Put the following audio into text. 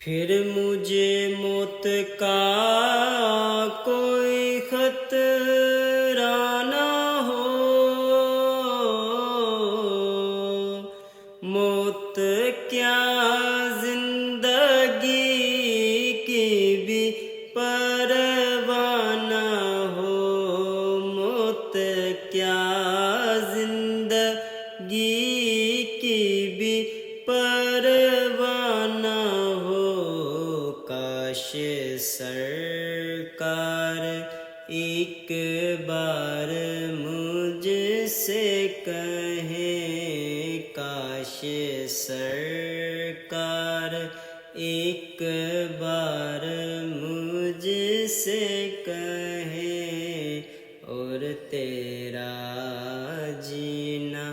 پھر مجھے موت کا کوئی خطرہ نہ ہو، موت کیا زندگی کی بھی پرواہ نہ ہو، موت کیا زندگی کی بھی پرواہ نہ ہو۔ کاش سرکار ایک بار مجھ سے کہیں، کاش سرکار ایک بار مجھ سے کہیں، اور تیرا جینا